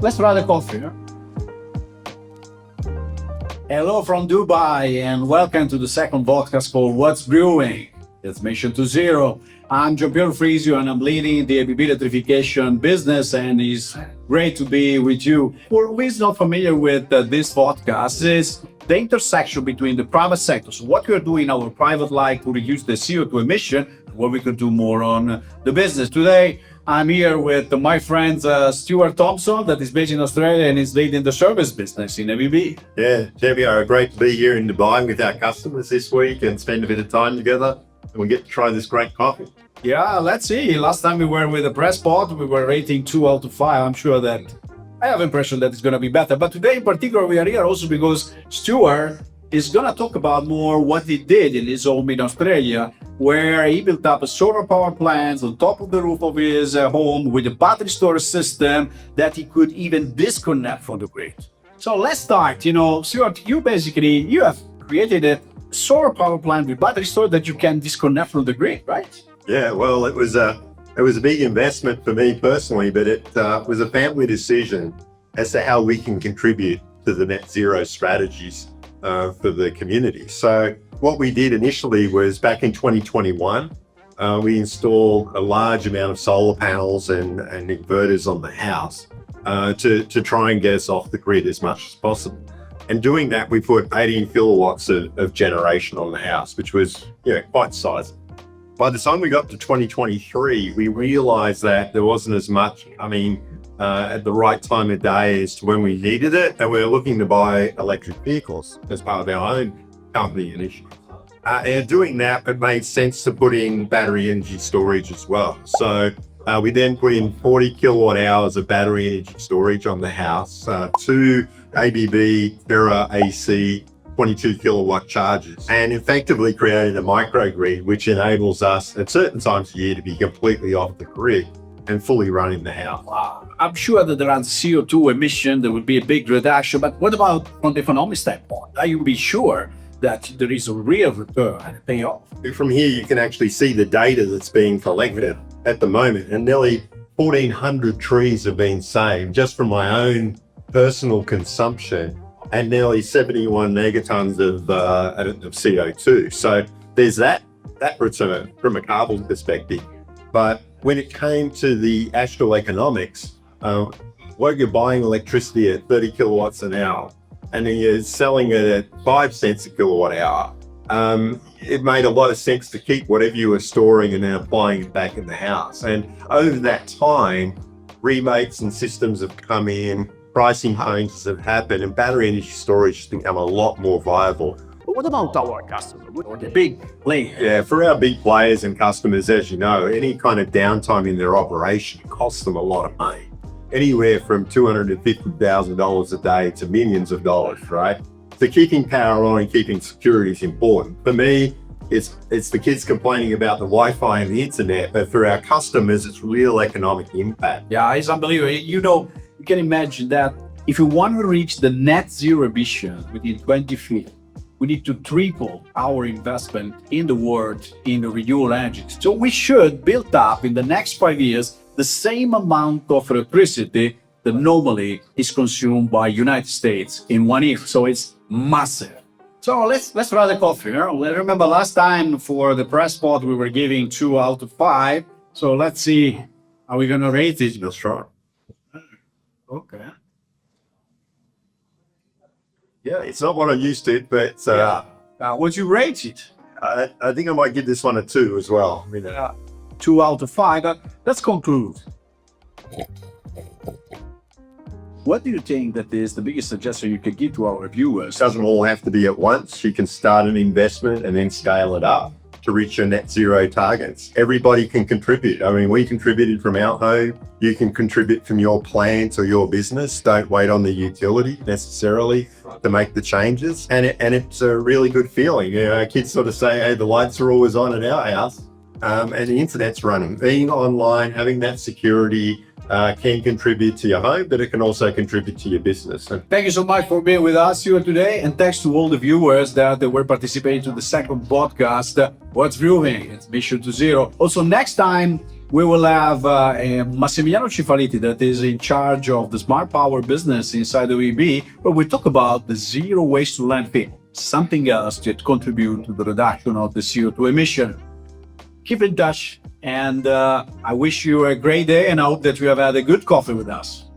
let's try the coffee. Huh? Hello from Dubai and welcome to the second podcast called What's Brewing? It's Mission to Zero. I'm Giampiero Frisio and I'm leading the ABB Electrification business, and it's great to be with you. For who is not familiar with this podcast, is the intersection between the private sector, so what we're doing in our private life to reduce the CO2 emission, what we could do more on the business. Today, I'm here with my friend Stuart Thompson, that is based in Australia and is leading the service business in ABB. Yeah, Giampiero, great to be here in Dubai with our customers this week and spend a bit of time together. And we get to try this great coffee. Yeah, let's see. Last time we were with the press pod, we were rating 2 out of 5. I'm sure that I have impression that it's going to be better. But today in particular, we are here also because Stuart is going to talk about more what he did in his home in Australia, where he built up a solar power plant on top of the roof of his home with a battery storage system that he could even disconnect from the grid. So let's start. Stuart, you have created a solar power plant with battery storage that you can disconnect from the grid, right? Yeah, well, it was a big investment for me personally, but it was a family decision as to how we can contribute to the net zero strategies for the community. So what we did initially was back in 2021, we installed a large amount of solar panels and inverters on the house to try and get us off the grid as much as possible. And doing that, we put 18 kilowatts of generation on the house, which was quite sizable. By the time we got to 2023, we realized that there wasn't as much at the right time of day as to when we needed it. And we were looking to buy electric vehicles as part of our own company initiative. And doing that, it made sense to put in battery energy storage as well. So we then put in 40 kilowatt hours of battery energy storage on the house, 2 ABB Terra AC 22 kilowatt chargers, and effectively created a microgrid which enables us at certain times of year to be completely off the grid and fully running the house. Wow. I'm sure that around CO2 emission, there would be a big reduction, but what about from the economic standpoint? Are you be sure that there is a real return and a payoff? From here, you can actually see the data that's being collected at the moment, and nearly 1,400 trees have been saved just from my own personal consumption, and nearly 71 megatons of CO2. So there's that return from a carbon perspective. But when it came to the actual economics, what you're buying electricity at 30 kilowatts an hour, and then you're selling it at 5 cents a kilowatt hour, it made a lot of sense to keep whatever you were storing and then applying it back in the house. And over that time, rebates and systems have come in, pricing changes have happened, and battery energy storage has become a lot more viable. But what about our customers, the big players? Yeah, for our big players and customers, as you know, any kind of downtime in their operation costs them a lot of money. Anywhere from $250,000 a day to millions of dollars, right? So keeping power on and keeping security is important. For me, it's the kids complaining about the Wi-Fi and the internet, but for our customers, it's real economic impact. Yeah, it's unbelievable. You can imagine that if we want to reach the net zero emission within 2050, we need to triple our investment in the world in the renewable energy. So we should build up in the next 5 years the same amount of electricity that normally is consumed by United States in 1 year. So it's massive. So let's try the coffee. I remember last time for the press pod we were giving 2 out of 5. So let's see how we're gonna rate it. That's right. Okay. Yeah, it's not what I'm used to, but Would you rate it? I think I might give this one a 2 as well. 2 out of 5. Let's conclude. What do you think that is the biggest suggestion you could give to our viewers? It doesn't all have to be at once. You can start an investment and then scale it up to reach your net zero targets. Everybody can contribute. We contributed from our home. You can contribute from your plant or your business. Don't wait on the utility necessarily to make the changes. And it's a really good feeling. Kids sort of say, hey, the lights are always on at our house and the internet's running. Being online, having that security, can contribute to your home, but it can also contribute to your business. Thank you so much for being with us here today, and thanks to all the viewers that were participating to the second podcast, What's Brewing? It's Mission to Zero. Also, next time we will have Massimiliano Cifaliti, that is in charge of the smart power business inside ABB, where we talk about the zero waste to landfill, something else that contributes to the reduction of the CO2 emission. Keep in touch, and I wish you a great day, and I hope that you have had a good coffee with us.